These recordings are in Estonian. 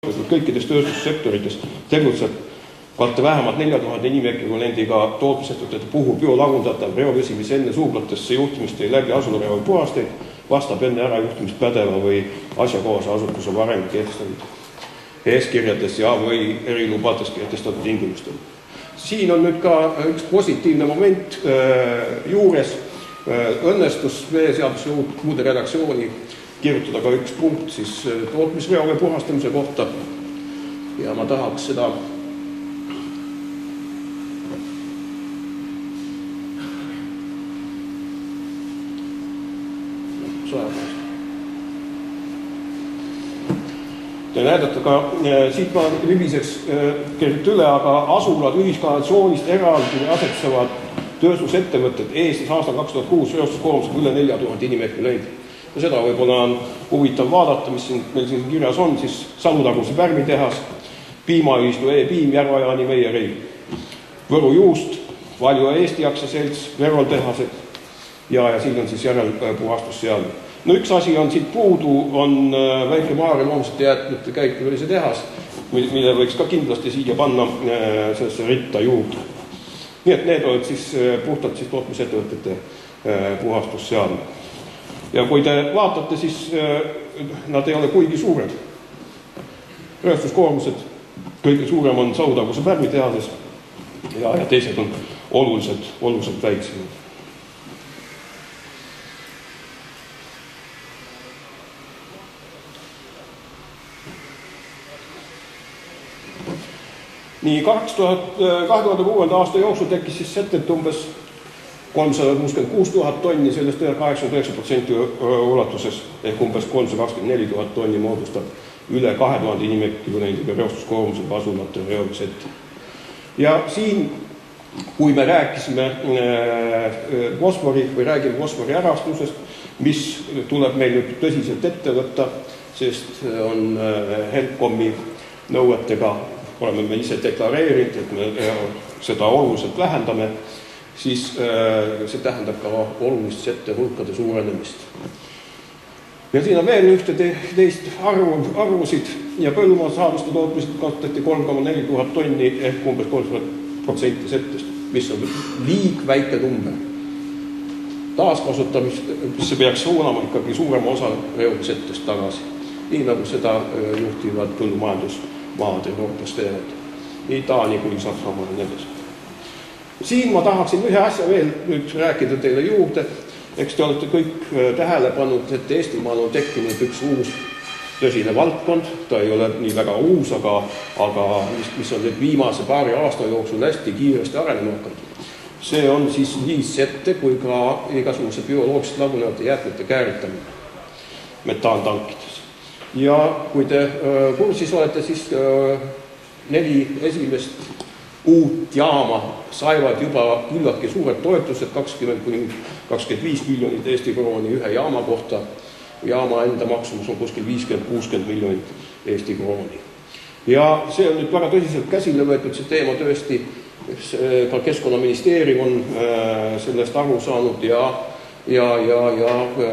kõikides tööstussektorites tegutseb katte vähemalt 4000 inimekvivalendiga tootmisettevõtete puhul biolagundatav reovesi, mis enne suublatesse juhtimist tõi läbi asulareovi puhasteid, vastab enne ärajuhtimist pädeva või asjakohase asutuse varem kehtestatud eeskirjades ja või erilubades kehtestatud tingimustel. Siin on nüüd ka üks positiivne moment juures. Õnnestus veeseaduse uude redaktsiooni kirjutada ka üks punkt siis tootmisreovee puhastamise kohta ja ma tahaks seda te näidata ka, siit ma libiseks kergelt üle, aga asulad ühiskanalisatsioonist eraldi asetsevad tööstusettevõtted Eestis aastal 2006 reostuskoormusega üle 4000 inimekvivalenti. Ja seda võib-olla on huvitav vaadata, mis meil siin kirjas on, siis Salutaguse pärmitehas, piimaühistu E-piim, Järvajaani Meieri, Võru juust, Valju Eesti aktsiaselts, Verol tehased ja siin on siis järelpuhastusseadmed. No üks asi on siit puudu, on väike Maarja loomsete jäätmete käitlemise tehas, mille võiks ka kindlasti siia panna sellesse ritta juurde. Nii et need olid siis puhtalt siis tootmisettevõtete puhastusseadmed. Ja kui te vaatate, siis nad ei ole kuigi suured. Rööstuskoormused, kõige suurem on Salutaguse pärmitehases ja teised on oluliselt väiksemad. Nii 2006. aasta jooksul tekkis siis settet umbes 366 000 tonni, sellest 89% ulatuses ehk umbes 324 000 tonni moodustab üle 2000 inimekvivalendiga reostuskoormusega asulate reovesette. Ja siin, kui me rääkisime räägime fosfori ärastusest, mis tuleb meil nüüd tõsiselt ette võtta, sest on HELCOM-i nõuetega oleme me ise deklareerinud, et me seda oluliselt vähendame, siis see tähendab ka olulist sette hulkade suurenemist. Ja siin on veel ühte teist arvusid ja põllumajandusaaduste tootmised kasutati 3,4 000 tonni ehk umbes 3% settest, mis on liig väike number. Taaskasutamisse peaks suunama ikkagi suurema osa reovisettest tagasi, nii nagu seda juhtivad põllumajandusmaad Euroopas teevad, nii Taani kui Saksamaa ja nendes. Siin ma tahaksin ühe asja veel nüüd rääkida teile juurde. Eks te olete kõik tähele pannud, et Eestimaal on tekkinud üks uus tõsine valdkond. Ta ei ole nii väga uus, aga mis on nüüd viimase paari aasta jooksul hästi kiiresti arenema hakanud. See on siis nii sette kui ka igasuguse bioloogiliselt lagunevate jäätmete kääritamine metaantankides. Ja kui te kursis olete, siis 4 esimest uut jaama saivad juba küllaltki suured toetused, 20–25 miljonit Eesti krooni ühe jaama kohta. Jaama enda maksumus on kuskil 50–60 miljonit Eesti krooni. Ja see on nüüd väga tõsiselt käsile võetud, see teema tõesti, ka Keskkonnaministeerium on sellest aru saanud ja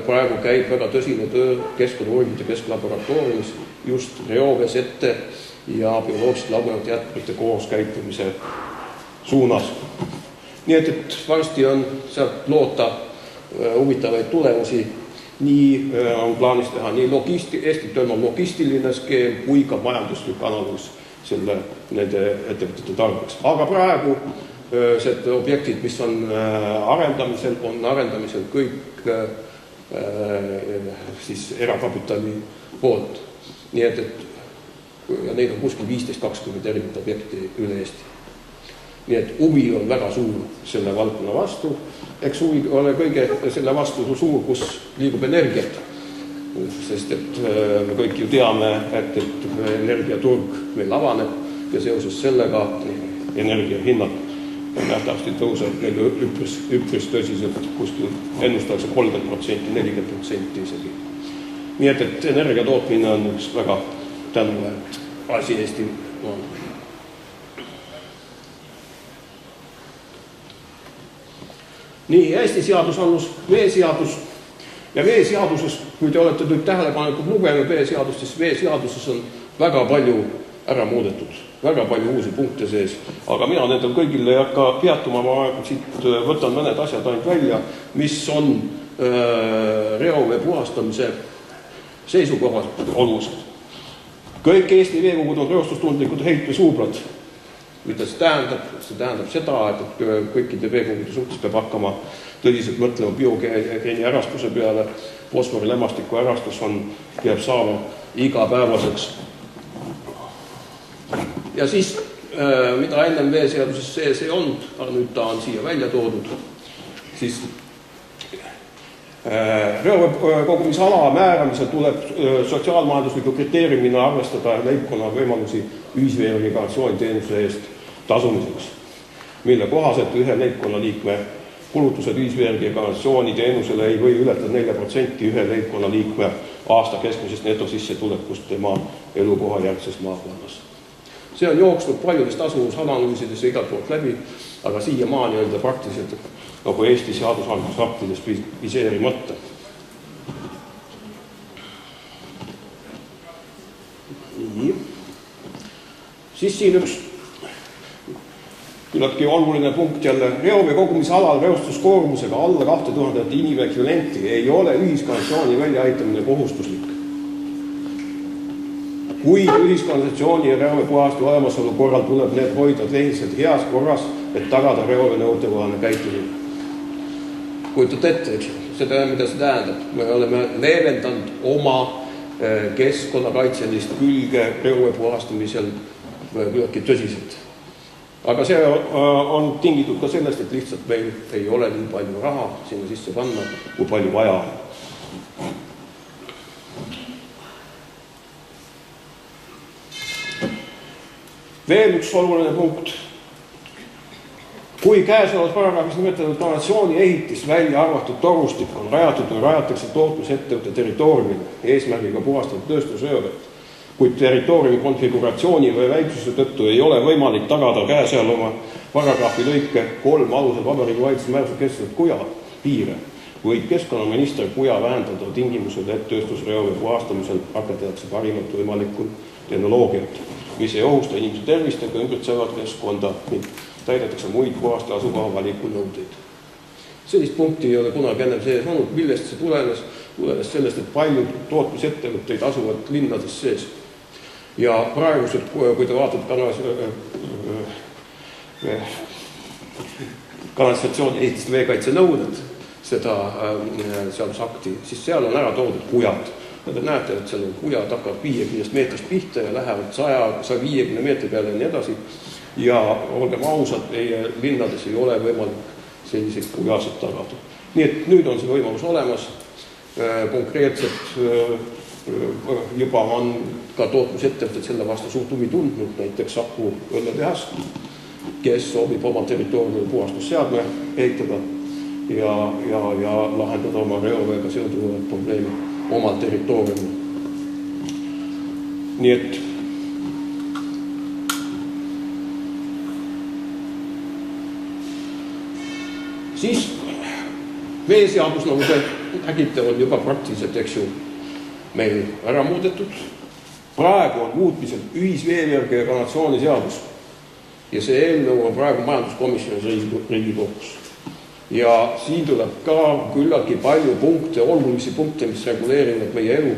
praegu käib väga tõsine töö Keskkonnauuringute Kesklaboratooriumis just reovesette ja bioloogiliselt lagunevate jäätmete koos käitumise suunas. Nii et varsti on sealt loota huvitavaid tulemusi. Nii on plaanis teha nii Eestit hõlmav logistiline skeem kui ka majanduslik analüüs nende ettevõtete tarbeks. Aga praegu need objektid, mis on arendamisel kõik siis erakapitali poolt. Nii et ja neid on kuskil 15-20 erinevat objekti üle Eesti. Nii et huvi on väga suur selle valdkonna vastu. Eks huvi ole kõige selle vastu suur, kus liigub energiat. Sest et me kõik ju teame, et energiaturg meil avaneb ja seoses sellega energiahinnad nähtavasti tõuseb meil üpris tõsiselt, kuskil ennustatakse 30%, 40% isegi. Nii et energiatootmine on üks väga tänuväärt asi Eesti maal. Nii, Eesti seadusandlus, veeseadus ja veeseaduses, kui te olete nüüd tähelepanelikult lugenud veeseadust, siis veeseaduses on väga palju ära muudetud, väga palju uusi punkte sees, aga mina nendel kõigile ei hakka peatuma, ma siit võtan mõned asjad ainult välja, mis on reovee puhastamise seisukohast olulised. Kõik Eesti veekogud on reostustundlikud heitvesuublad. Mida see tähendab? See tähendab seda, et kõikide veekogude suhtes peab hakkama tõsiselt mõtlema biogeeni ärastuse peale. Fosforilämmastiku ärastus peab saama igapäevaseks. Ja siis, mida ennem veeseaduses sees ei olnud, aga nüüd ta on siia välja toodud, siis reoveekogumisala määramisel tuleb sotsiaalmajandusliku kriteeriumina arvestada leibkonna võimalusi ühisveeirrigatsiooni teenuse eest tasumiseks, mille kohaselt ühe leibkonna liikme kulutused ühisveeirrigatsiooni teenusele ei või ületada 4% ühe leibkonna liikme aasta keskmisest netosissetulekust tema elukoha järgses maakonnas. See on jooksnud paljudest asuvusanalüüsides ja igalt poolt läbi, aga siiamaani öelda praktiliselt nagu Eesti seadusandlusaktides viseerimata. Siis siin üks küllaltki oluline punkt jälle. Reovee kogumisalal reostuskoormusega alla 2000 inimekvivalenti ei ole ühiskanalisatsiooni väljaaitamine kohustuslik. Kuid ühiskanalisatsiooni ja reovee puhastu olemasolu korral tuleb need hoida tehniliselt heas korras, et tagada reovee nõuetekohane käitumine. Kujutate ette, seda, mida see tähendab. Me oleme leevendanud oma keskkonnakaitselist külge reovee puhastamisel küllaltki tõsiselt. Aga see on tingitud ka sellest, et lihtsalt meil ei ole nii palju raha sinna sisse panna, kui palju vaja on. Veel üks oluline punkt. Kui käesolevas paragrahvis nimetatud kanalisatsiooni ehitis välja arvatud torustik on rajatud või rajatakse tootmisettevõtte territooriumile eesmärgiga puhastada tööstusreoveed, kuid territooriumi konfiguratsiooni või väiksuse tõttu ei ole võimalik tagada käesoleva paragrahvi lõike 3 alusel Vabariigi Valitsuse määruse kehtestatud kuja piire, võib keskkonnaminister kuja vähendada tingimusel, et tööstusreovee puhastamisel rakendatakse parimat võimalikku tehnoloogiat, mis ei ohusta inimese tervist ega ümbritsevat keskkonda ning täidetakse muid puhaste asukoha valiku nõudeid. Sellist punkti ei ole kunagi ennem sees olnud, millest see tulenes sellest, et paljud tootmisettevõtteid asuvad linnades sees. Ja praegused, kui te vaatate kanalisatsiooni ehitiste veekaitse nõuded, seda seadusakti, siis seal on ära toodud kujad. Te näete, et seal on kujad hakkavad 50 meetrist pihta ja lähevad 150 meetri peale ja nii edasi. Ja olgem ausad, meie linnades ei ole võimalik selliseid kujasid tagada. Nii et nüüd on see võimalus olemas. Konkreetselt juba on ka tootmisettevõtted selle vastu suurt huvi tundnud, näiteks Saku õlletehas, kes soovib oma territooriumil puhastusseadme ehitada ja lahendada oma reoveega seoduvat probleemi omal territooriumil. Nii et siis veeseadus, nagu te nägite, on juba praktiliselt, eks ju, meil ära muudetud. Praegu on muutmisel ühisveevärgi ja kanalisatsiooni seadus ja see eelnõu on praegu majanduskomisjonis Riigikogus. Ja siin tuleb ka küllaltki palju punkte, olulisi punkte, mis reguleerivad meie elu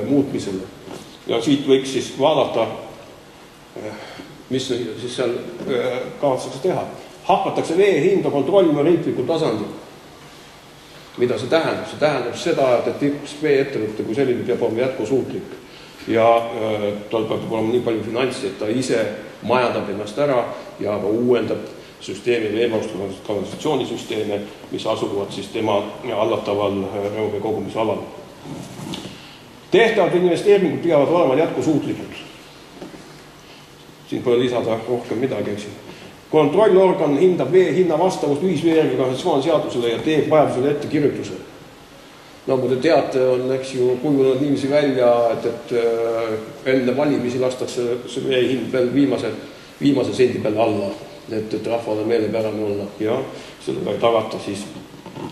muutmisele. Ja siit võiks siis vaadata, mis siis seal kavatsetakse teha. Hakatakse vee hinda kontrollima riiklikul tasandil. Mida see tähendab? See tähendab seda, et üks vee-ettevõtte kui selline peab olema jätkusuutlik ja tal peab olema nii palju finantsi, et ta ise majandab ennast ära ja uuendab süsteemi veevarustuse kanalisatsioonisüsteeme, mis asuvad siis tema hallataval reovee kogumisalal. Tehtavad investeeringud peavad olema jätkusuutlikud. Siin pole lisada rohkem midagi, eks. Kontrollorgan hindab vee hinna vastavust ühisveevärgi ja kanalisatsiooni seadusele ja teeb vajadusele ette kirjutuse. Nagu te teate, on kujunenud niiviisi välja, et enne valimisi lastakse see vee hind veel viimase sendi peale alla, et rahvale meelepärane olla ja sellega ei tagata siis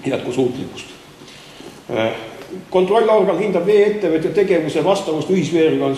jätkusuutlikkust. kontrollorgan hindab vee-ettevõtja tegevuse vastavust ühisveeregulatsioonis